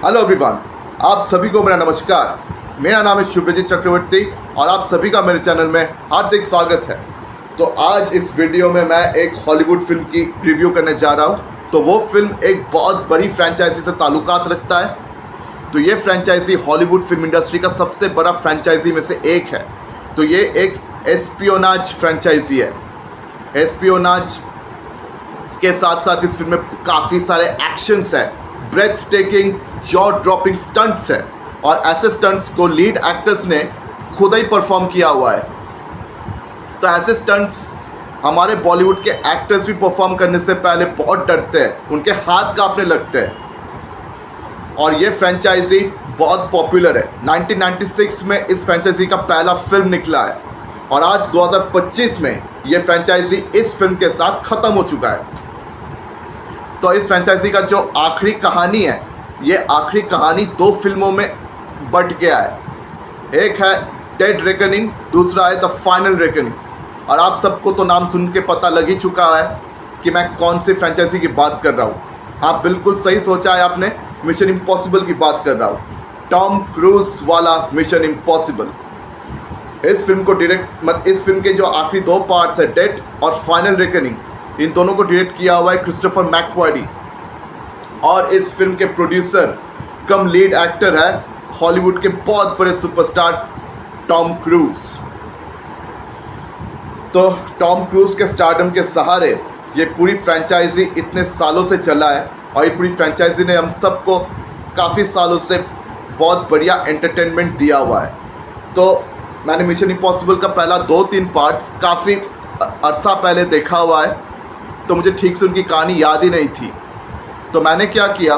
Hello everyone, आप सभी को मेरा नमस्कार। मेरा नाम है शुभजीत चक्रवर्ती और आप सभी का मेरे चैनल में हार्दिक स्वागत है। तो आज इस वीडियो में मैं एक हॉलीवुड फिल्म की रिव्यू करने जा रहा हूँ। तो वो फिल्म एक बहुत बड़ी फ्रेंचाइजी से ताल्लुकात रखता है। तो ये फ्रेंचाइजी हॉलीवुड फिल्म इंडस्ट्री का सबसे बड़ा फ्रेंचाइजी में से एक है। तो ये एक एस्पियोनाज फ्रेंचाइजी है। एस्पियोनाज के साथ साथ इस फिल्म में काफ़ी सारे एक्शंस हैं, breath taking jaw dropping stunts हैं और ऐसे स्टंट्स को लीड एक्टर्स ने खुद ही परफॉर्म किया हुआ है। तो ऐसे स्टंट्स हमारे बॉलीवुड के एक्टर्स भी परफॉर्म करने से पहले बहुत डरते हैं, उनके हाथ कांपने लगते हैं। और ये फ्रेंचाइजी बहुत पॉपुलर है। 1996 में इस फ्रेंचाइजी का पहला फिल्म निकला है और आज 2025 में ये फ्रेंचाइजी इस फिल्म के साथ ख़त्म हो चुका है। तो इस फ्रेंचाइजी का जो आखिरी कहानी है, ये आखिरी कहानी दो फिल्मों में बट गया है। एक है डेड रेकनिंग, दूसरा है द फाइनल रेकनिंग। और आप सबको तो नाम सुन के पता लग ही चुका है कि मैं कौन सी फ्रेंचाइजी की बात कर रहा हूँ। आप बिल्कुल सही सोचा है आपने, मिशन इम्पॉसिबल की बात कर रहा हूँ। टॉम क्रूज वाला मिशन इम्पॉसिबल। इस फिल्म के जो आखिरी दो पार्ट्स है, डेड और फाइनल रेकनिंग, इन दोनों को डायरेक्ट किया हुआ है क्रिस्टोफर मैकक्वार्डी। और इस फिल्म के प्रोड्यूसर कम लीड एक्टर है हॉलीवुड के बहुत बड़े सुपरस्टार टॉम क्रूज। तो टॉम क्रूज के स्टारडम के सहारे ये पूरी फ्रेंचाइजी इतने सालों से चला है और ये पूरी फ्रेंचाइजी ने हम सबको काफ़ी सालों से बहुत बढ़िया एंटरटेनमेंट दिया हुआ है। तो मैंने मिशन इम्पॉसिबल का पहला 2-3 पार्ट्स काफ़ी अरसा पहले देखा हुआ है, तो मुझे ठीक से उनकी कहानी याद ही नहीं थी। तो मैंने क्या किया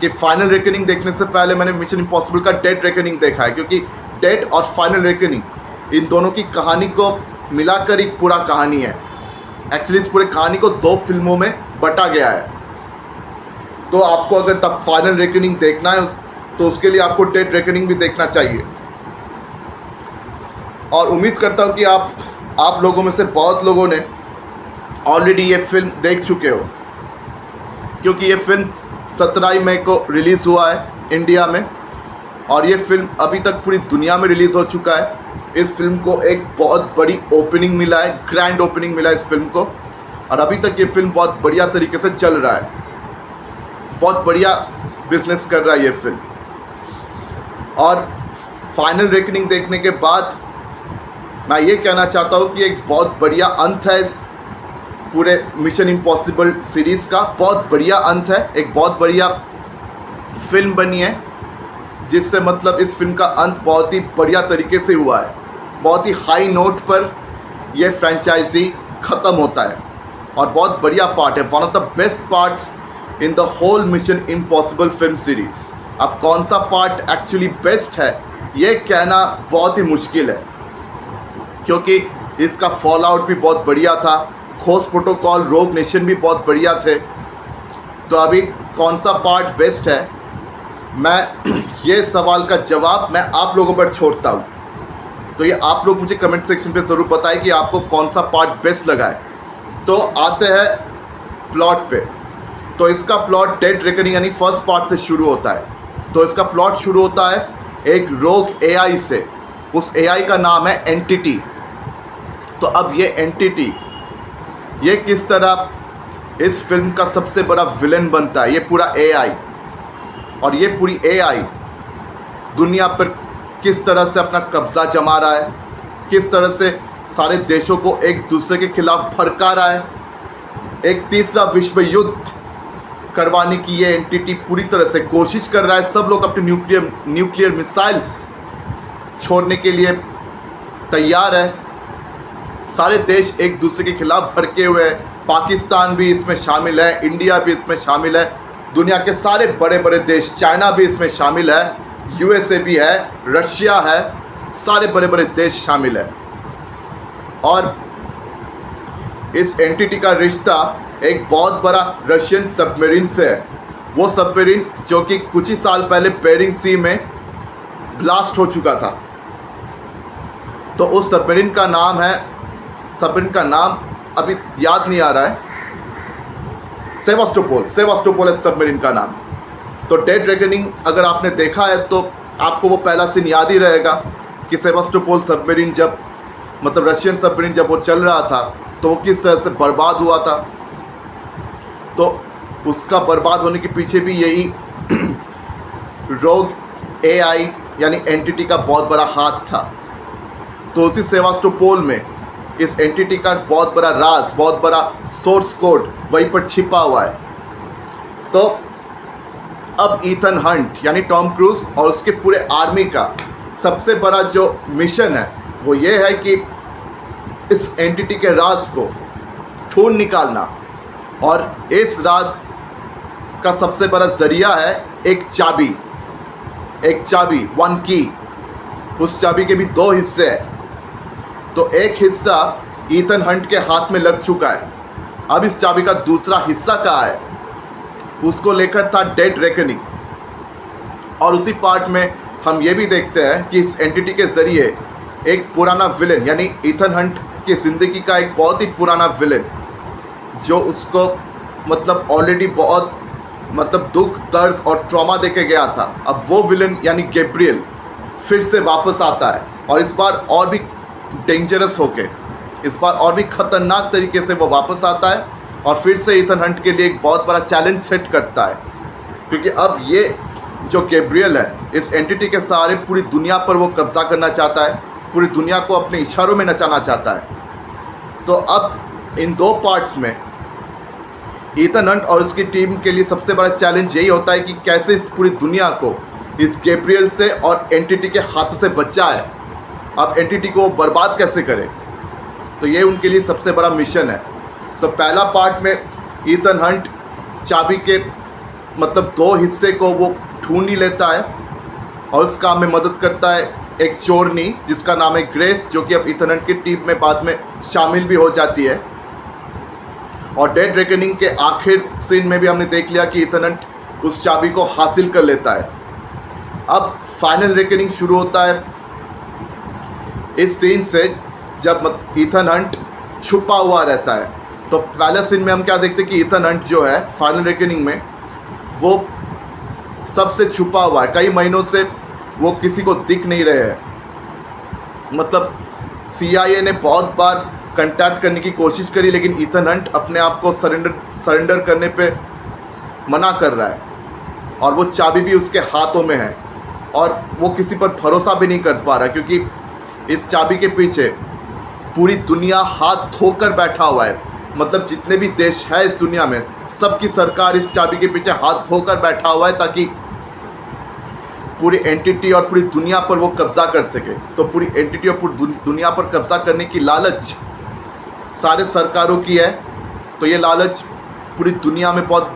कि फाइनल रेकनिंग देखने से पहले मैंने मिशन इम्पॉसिबल का डेड रेकनिंग देखा है, क्योंकि डेड और फाइनल रेकनिंग इन दोनों की कहानी को मिलाकर एक पूरा कहानी है। एक्चुअली इस पूरे कहानी को 2 फिल्मों में बटा गया है। तो आपको अगर द फाइनल रेकनिंग देखना है तो उसके लिए आपको डेड रेकनिंग भी देखना चाहिए। और उम्मीद करता हूँ कि आप लोगों में से बहुत लोगों ने ऑलरेडी ये फिल्म देख चुके हो, क्योंकि ये फिल्म 17 मई को रिलीज़ हुआ है इंडिया में और ये फिल्म अभी तक पूरी दुनिया में रिलीज़ हो चुका है। इस फिल्म को एक बहुत बड़ी ओपनिंग मिला है, ग्रैंड ओपनिंग मिला है इस फिल्म को। और अभी तक ये फिल्म बहुत बढ़िया तरीके से चल रहा है, बहुत बढ़िया बिजनेस कर रहा है ये फिल्म। और फाइनल रेकनिंग देखने के बाद मैं ये कहना चाहता हूँ कि एक बहुत बढ़िया अंत है इस पूरे मिशन इम्पॉसिबल सीरीज़ का। बहुत बढ़िया अंत है, एक बहुत बढ़िया फिल्म बनी है, जिससे मतलब इस फिल्म का अंत बहुत ही बढ़िया तरीके से हुआ है। बहुत ही हाई नोट पर यह फ्रेंचाइजी ख़त्म होता है और बहुत बढ़िया पार्ट है, one of the best parts in the whole Mission Impossible film series. अब कौन सा पार्ट एक्चुअली बेस्ट है ये कहना बहुत ही मुश्किल है, क्योंकि इसका फॉल आउट भी बहुत बढ़िया था, खोज प्रोटोकॉल, रोग नेशन भी बहुत बढ़िया थे। तो अभी कौन सा पार्ट बेस्ट है, मैं ये सवाल का जवाब मैं आप लोगों पर छोड़ता हूँ। तो ये आप लोग मुझे कमेंट सेक्शन पे ज़रूर बताएं कि आपको कौन सा पार्ट बेस्ट लगा है। तो आते हैं प्लॉट पे। तो इसका प्लॉट डेड रेकनिंग यानी फर्स्ट पार्ट से शुरू होता है। तो इसका प्लॉट शुरू होता है एक रोग एआई से। उस एआई का नाम है एंटिटी। तो अब ये एंटिटी ये किस तरह इस फिल्म का सबसे बड़ा विलेन बनता है, ये पूरा एआई। और ये पूरी एआई दुनिया पर किस तरह से अपना कब्ज़ा जमा रहा है, किस तरह से सारे देशों को एक दूसरे के खिलाफ भड़का रहा है। एक तीसरा विश्व युद्ध करवाने की ये एंटिटी पूरी तरह से कोशिश कर रहा है। सब लोग अपने न्यूक्लियर मिसाइल्स छोड़ने के लिए तैयार है। सारे देश एक दूसरे के खिलाफ भड़के हुए हैं। पाकिस्तान भी इसमें शामिल है, इंडिया भी इसमें शामिल है, दुनिया के सारे बड़े बड़े देश, चाइना भी इसमें शामिल है, यूएसए भी है, रशिया है, सारे बड़े बड़े देश शामिल है। और इस एंटिटी का रिश्ता एक बहुत बड़ा रशियन सबमरीन से है। वो सबमरीन जो कि कुछ ही साल पहले बेरिंग सी में ब्लास्ट हो चुका था। तो उस सबमरीन का नाम अभी याद नहीं आ रहा है, सेवास्टोपोल है सबमरीन का नाम। तो डेड रेकनिंग अगर आपने देखा है तो आपको वो पहला सीन याद ही रहेगा कि सेवास्टोपोल सबमरीन जब मतलब रशियन सबमरीन जब वो चल रहा था तो वो किस तरह से बर्बाद हुआ था। तो उसका बर्बाद होने के पीछे भी यही रोग एआई यानी एंटिटी का बहुत बड़ा हाथ था। तो उसी सेवास्टोपोल में इस एंटिटी का बहुत बड़ा राज, बहुत बड़ा सोर्स कोड वहीं पर छिपा हुआ है। तो अब ईथन हंट यानी टॉम क्रूज और उसके पूरे आर्मी का सबसे बड़ा जो मिशन है वो ये है कि इस एंटिटी के राज को ढूंढ निकालना। और इस राज का सबसे बड़ा जरिया है एक चाबी, वन की। उस चाबी के भी दो हिस्से हैं। तो एक हिस्सा ईथन हंट के हाथ में लग चुका है। अब इस चाबी का दूसरा हिस्सा कहाँ है, उसको लेकर था डेड रेकनिंग। और उसी पार्ट में हम ये भी देखते हैं कि इस एंटिटी के ज़रिए एक पुराना विलेन यानी ईथन हंट की ज़िंदगी का एक बहुत ही पुराना विलेन जो उसको मतलब ऑलरेडी बहुत मतलब दुख, दर्द और ट्रॉमा देके गया था, अब वो विलेन यानी गैब्रियल फिर से वापस आता है। और इस बार और भी डेंजरस होके, इस बार और भी ख़तरनाक तरीके से वो वापस आता है और फिर से ईथन हंट के लिए एक बहुत बड़ा चैलेंज सेट करता है। क्योंकि अब ये जो गैब्रियल है इस एंटिटी के सहारे पूरी दुनिया पर वो कब्जा करना चाहता है, पूरी दुनिया को अपने इशारों में नचाना चाहता है। तो अब इन दो पार्ट्स में ईथन हंट और उसकी टीम के लिए सबसे बड़ा चैलेंज यही होता है कि कैसे इस पूरी दुनिया को इस गैब्रियल से और एंटिटी के हाथों से बचाए, अब एंटिटी को बर्बाद कैसे करे। तो ये उनके लिए सबसे बड़ा मिशन है। तो पहला पार्ट में ईथन हंट चाबी के मतलब दो हिस्से को वो ढूंढ ही लेता है और उस काम में मदद करता है एक चोरनी जिसका नाम है ग्रेस, जो कि अब ईथन हंट की टीम में बाद में शामिल भी हो जाती है। और डेड रेकनिंग के आखिर सीन में भी हमने देख लिया कि ईथन हंट उस चाबी को हासिल कर लेता है। अब फाइनल रेकनिंग शुरू होता है इस सीन से जब ईथन हंट छुपा हुआ रहता है। तो पहले सीन में हम क्या देखते हैं कि ईथन हंट जो है फाइनल रेकनिंग में वो सबसे छुपा हुआ है, कई महीनों से वो किसी को दिख नहीं रहे हैं। मतलब CIA ने बहुत बार कांटेक्ट करने की कोशिश करी लेकिन ईथन हंट अपने आप को सरेंडर करने पे मना कर रहा है और वो चाबी भी उसके हाथों में है और वो किसी पर भरोसा भी नहीं कर पा रहा क्योंकि इस चाबी के पीछे पूरी दुनिया हाथ धोकर बैठा हुआ है। मतलब जितने भी देश है इस दुनिया में सबकी सरकार इस चाबी के पीछे हाथ धोकर बैठा हुआ है ताकि पूरी एंटिटी और पूरी दुनिया पर वो कब्जा कर सके। तो पूरी एंटिटी और पूरी दुनिया पर कब्जा करने की लालच सारे सरकारों की है। तो ये लालच पूरी दुनिया में बहुत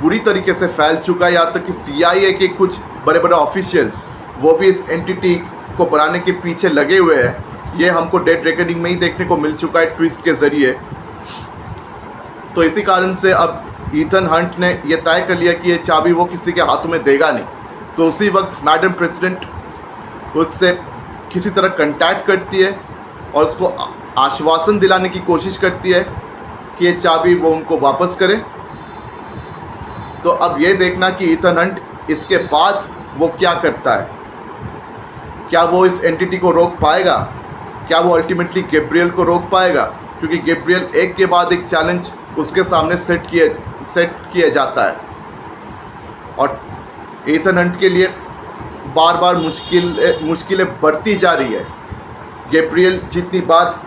बुरी तरीके से फैल चुका है, यहाँ तक कि CIA के कुछ बड़े बड़े ऑफिशियल्स वो भी इस एंटिटी को बनाने के पीछे लगे हुए हैं। ये हमको डेड रेकनिंग में ही देखने को मिल चुका है ट्विस्ट के ज़रिए। तो इसी कारण से अब ईथन हंट ने यह तय कर लिया कि ये चाबी वो किसी के हाथों में देगा नहीं। तो उसी वक्त मैडम प्रेसिडेंट उससे किसी तरह कांटेक्ट करती है और उसको आश्वासन दिलाने की कोशिश करती है कि ये चाबी वो उनको वापस करे। तो अब ये देखना कि ईथन हंट इसके बाद वो क्या करता है, क्या वो इस एंटिटी को रोक पाएगा, क्या वो अल्टीमेटली गैब्रियल को रोक पाएगा। क्योंकि गैब्रियल एक के बाद एक चैलेंज उसके सामने सेट किया जाता है और ईथन हंट के लिए बार बार मुश्किलें बढ़ती जा रही है। गैब्रियल जितनी बार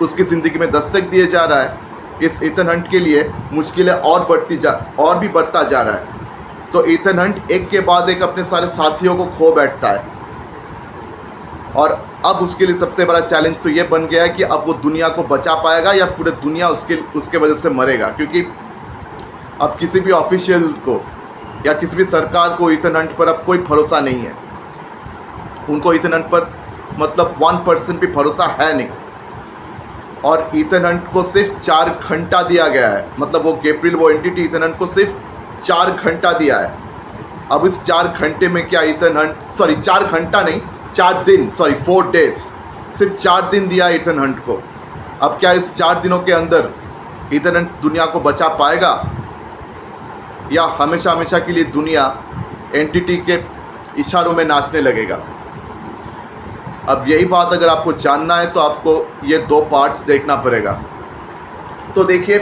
उसकी ज़िंदगी में दस्तक दिए जा रहा है, इस ईथन हंट के लिए मुश्किलें और भी बढ़ता जा रहा है। तो ईथन हंट एक के बाद एक अपने सारे साथियों को खो बैठता है और अब उसके लिए सबसे बड़ा चैलेंज तो ये बन गया है कि अब वो दुनिया को बचा पाएगा या पूरी दुनिया उसके वजह से मरेगा। क्योंकि अब किसी भी ऑफिशियल को या किसी भी सरकार को ईथन हंट पर अब कोई भरोसा नहीं है। उनको ईथन हंट पर मतलब 1% भी भरोसा है नहीं। और ईथन हंट को सिर्फ 4 घंटा दिया गया है, मतलब वो गैब्रियल वो एंटिटी ईथन हंट को सिर्फ 4 घंटा दिया है। अब इस 4 घंटे में क्या ईथन हंट 4 घंटा नहीं 4 दिन 4 डेज, सिर्फ 4 दिन दिया ईथन हंट को। अब क्या इस 4 दिनों के अंदर ईथन हंट दुनिया को बचा पाएगा या हमेशा हमेशा के लिए दुनिया एंटिटी के इशारों में नाचने लगेगा। अब यही बात अगर आपको जानना है तो आपको ये 2 पार्ट्स देखना पड़ेगा। तो देखिए,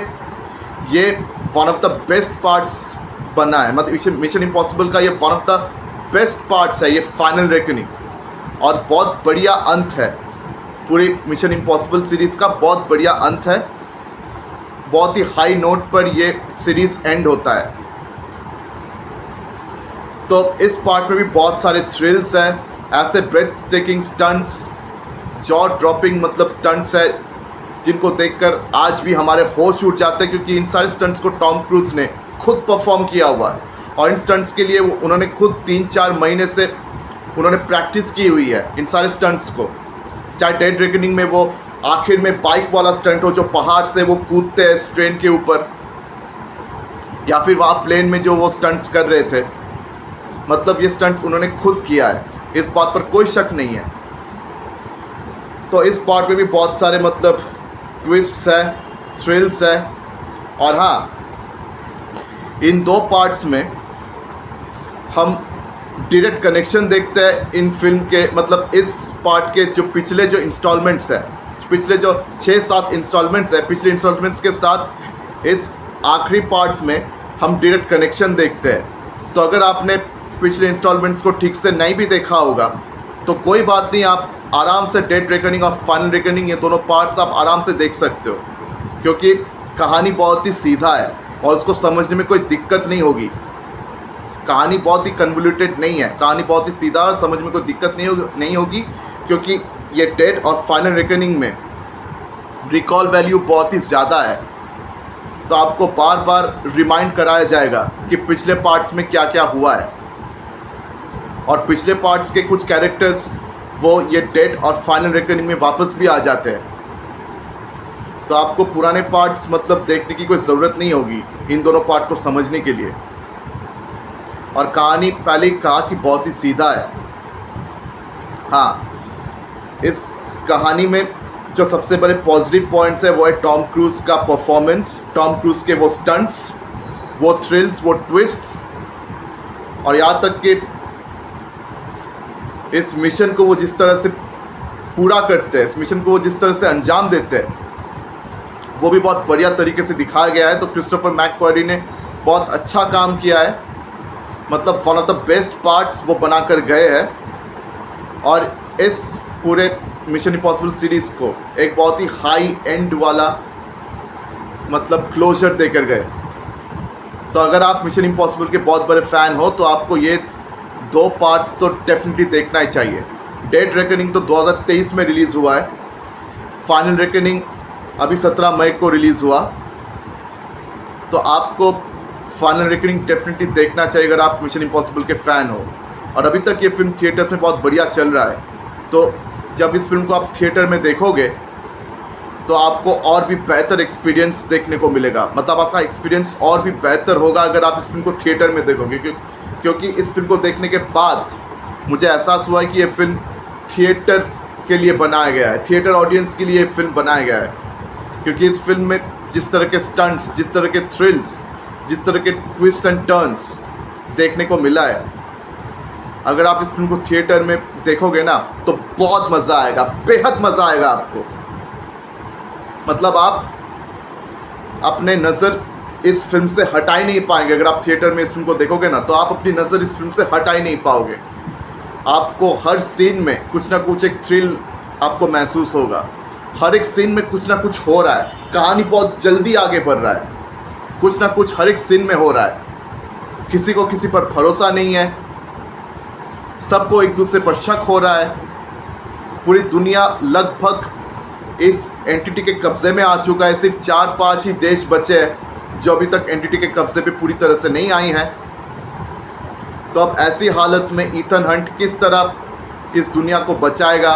ये one of the best parts बना है, मतलब मिशन इम्पॉसिबल का ये one of the best parts है, ये फाइनल रेकनिंग। और बहुत बढ़िया अंत है, पूरी मिशन इम्पॉसिबल सीरीज़ का बहुत बढ़िया अंत है। बहुत ही हाई नोट पर ये सीरीज़ एंड होता है। तो इस पार्ट में भी बहुत सारे थ्रिल्स हैं, ऐसे breath taking stunts, jaw dropping मतलब स्टंट्स है जिनको देखकर आज भी हमारे होश उड़ जाते हैं, क्योंकि इन सारे स्टंट्स को टॉम क्रूज ने खुद परफॉर्म किया हुआ है। और इन स्टंट्स के लिए उन्होंने खुद 3-4 महीने से उन्होंने प्रैक्टिस की हुई है इन सारे स्टंट्स को। चाहे डेड रेकनिंग में वो आखिर में बाइक वाला स्टंट हो, जो पहाड़ से वो कूदते हैं इस ट्रेन के ऊपर, या फिर वहाँ प्लेन में जो वो स्टंट्स कर रहे थे, मतलब ये स्टंट्स उन्होंने खुद किया है, इस बात पर कोई शक नहीं है। तो इस पार्ट में भी बहुत सारे मतलब ट्विस्ट्स है, थ्रिल्स है। और हाँ, इन 2 पार्ट्स में हम डायरेक्ट कनेक्शन देखते हैं इन फिल्म के, मतलब इस पार्ट के जो पिछले जो इंस्टॉलमेंट्स है, पिछले जो 6-7 इंस्टॉलमेंट्स है, पिछले इंस्टॉलमेंट्स के साथ इस आखिरी पार्ट्स में हम डायरेक्ट कनेक्शन देखते हैं। तो अगर आपने पिछले इंस्टॉलमेंट्स को ठीक से नहीं भी देखा होगा तो कोई बात नहीं, आप आराम से डेड रेकनिंग और फाइनल रेकनिंग ये दोनों पार्ट्स आप आराम से देख सकते हो, क्योंकि कहानी बहुत ही सीधा है और उसको समझने में कोई दिक्कत नहीं होगी। कहानी बहुत ही कन्वोल्यूटेड नहीं है, कहानी बहुत ही सीधा और समझ में कोई दिक्कत नहीं होगी, क्योंकि ये डेड और फाइनल रेकनिंग में रिकॉल वैल्यू बहुत ही ज़्यादा है। तो आपको बार बार रिमाइंड कराया जाएगा कि पिछले पार्ट्स में क्या क्या हुआ है, और पिछले पार्ट्स के कुछ कैरेक्टर्स वो ये डेड और फाइनल रेकनिंग में वापस भी आ जाते हैं। तो आपको पुराने पार्ट्स मतलब देखने की कोई ज़रूरत नहीं होगी इन दोनों पार्ट को समझने के लिए। और कहानी पहले ही कहा कि बहुत ही सीधा है। हाँ, इस कहानी में जो सबसे बड़े पॉजिटिव पॉइंट्स है वो है टॉम क्रूज का परफॉर्मेंस, टॉम क्रूज के वो स्टंट्स, वो थ्रिल्स, वो ट्विस्ट्स, और यहाँ तक कि इस मिशन को वो जिस तरह से पूरा करते हैं, इस मिशन को वो जिस तरह से अंजाम देते हैं, वो भी बहुत बढ़िया तरीके से दिखाया गया है। तो क्रिस्टोफर मैकक्वारी ने बहुत अच्छा काम किया है, मतलब one of the best parts वो बना कर गए हैं, और इस पूरे मिशन इम्पॉसिबल सीरीज़ को एक बहुत ही हाई एंड वाला मतलब क्लोजर देकर गए। तो अगर आप मिशन इम्पॉसिबल के बहुत बड़े फ़ैन हो तो आपको ये 2 पार्ट्स तो डेफिनेटली देखना ही चाहिए। डेड रेकनिंग तो 2023 में रिलीज़ हुआ है, फाइनल रेकनिंग अभी 17 मई को रिलीज़ हुआ। तो आपको फाइनल रेकनिंग डेफिनेटली देखना चाहिए अगर आप मिशन इम्पॉसिबल के फ़ैन हो। और अभी तक ये फिल्म थिएटर्स में बहुत बढ़िया चल रहा है, तो जब इस फिल्म को आप थिएटर में देखोगे तो आपको और भी बेहतर एक्सपीरियंस देखने को मिलेगा, मतलब आपका एक्सपीरियंस और भी बेहतर होगा अगर आप इस फिल्म को थिएटर में देखोगे। क्योंकि इस फिल्म को देखने के बाद मुझे एहसास हुआ है कि ये फिल्म थिएटर के लिए बनाया गया है, थिएटर ऑडियंस के लिए ये फिल्म बनाया गया है। क्योंकि इस फिल्म में जिस तरह के स्टंट्स, जिस तरह के थ्रिल्स, जिस तरह के ट्विस्ट एंड टर्न्स देखने को मिला है, अगर आप इस फिल्म को थिएटर में देखोगे ना तो बहुत मज़ा आएगा, बेहद मज़ा आएगा आपको। मतलब आप अपने नज़र इस फिल्म से हटा ही नहीं पाएंगे। अगर आप थिएटर में इस फिल्म को देखोगे ना तो आप अपनी नज़र इस फिल्म से हटा ही नहीं पाओगे। आपको हर सीन में कुछ ना कुछ एक थ्रिल आपको महसूस होगा, हर एक सीन में कुछ ना कुछ हो रहा है, कहानी बहुत जल्दी आगे बढ़ रहा है, कुछ ना कुछ हर एक सीन में हो रहा है। किसी को किसी पर भरोसा नहीं है, सबको एक दूसरे पर शक हो रहा है। पूरी दुनिया लगभग इस एंटिटी के कब्ज़े में आ चुका है, सिर्फ 4-5 ही देश बचे हैं जो अभी तक एंटिटी के कब्ज़े पे पूरी तरह से नहीं आई हैं। तो अब ऐसी हालत में ईथन हंट किस तरह इस दुनिया को बचाएगा?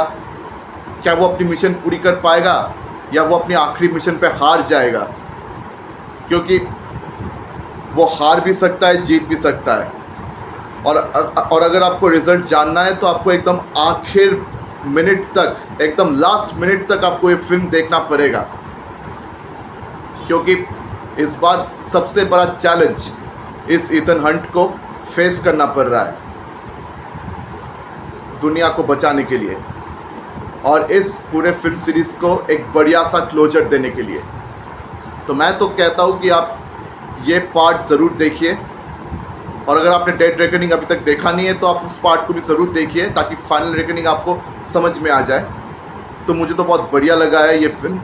क्या वो अपनी मिशन पूरी कर पाएगा या वो अपनी आखिरी मिशन पे हार जाएगा? क्योंकि वो हार भी सकता है, जीत भी सकता है। और अगर आपको रिज़ल्ट जानना है तो आपको एकदम आखिर मिनट तक, एकदम लास्ट मिनट तक आपको ये फिल्म देखना पड़ेगा, क्योंकि इस बार सबसे बड़ा चैलेंज इस ईथन हंट को फेस करना पड़ रहा है दुनिया को बचाने के लिए, और इस पूरे फिल्म सीरीज़ को एक बढ़िया सा क्लोजर देने के लिए। तो मैं तो कहता हूँ कि आप ये पार्ट ज़रूर देखिए, और अगर आपने डेड रेकनिंग अभी तक देखा नहीं है तो आप उस पार्ट को भी ज़रूर देखिए ताकि फाइनल रेकनिंग आपको समझ में आ जाए। तो मुझे तो बहुत बढ़िया लगा है ये फिल्म।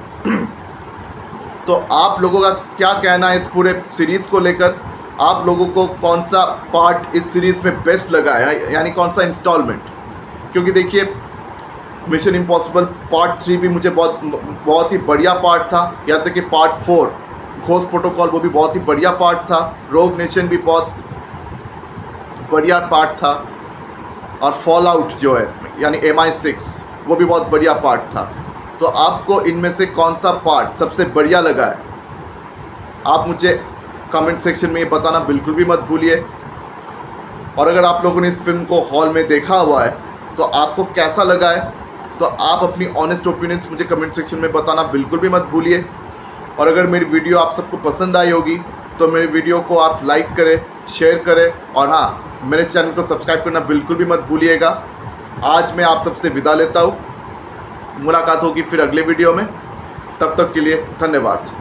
तो आप लोगों का क्या कहना है इस पूरे सीरीज़ को लेकर? आप लोगों को कौन सा पार्ट इस सीरीज़ में बेस्ट लगा है, यानी कौन सा इंस्टॉलमेंट? क्योंकि देखिए मिशन इम्पॉसिबल पार्ट 3 भी मुझे बहुत ही बढ़िया पार्ट था। यहाँ तक कि पार्ट 4 घोस्ट प्रोटोकॉल वो भी बहुत ही बढ़िया पार्ट था। रोग नेशन भी बहुत बढ़िया पार्ट था, और फॉल आउट जो है यानी MI6 वो भी बहुत बढ़िया पार्ट था। तो आपको इनमें से कौन सा पार्ट सबसे बढ़िया लगा है? आप मुझे कमेंट सेक्शन में ये बताना बिल्कुल भी मत भूलिए। और अगर आप लोगों ने इस फिल्म को हॉल में देखा हुआ है तो आपको कैसा लगा है, तो आप अपनी ऑनेस्ट ओपिनियंस मुझे कमेंट सेक्शन में बताना बिल्कुल भी मत भूलिए। और अगर मेरी वीडियो आप सबको पसंद आई होगी तो मेरी वीडियो को आप लाइक करें, शेयर करें, और हाँ, मेरे चैनल को सब्सक्राइब करना बिल्कुल भी मत भूलिएगा। आज मैं आप सबसे विदा लेता हूँ। मुलाकात होगी फिर अगले वीडियो में। तब तक के लिए धन्यवाद।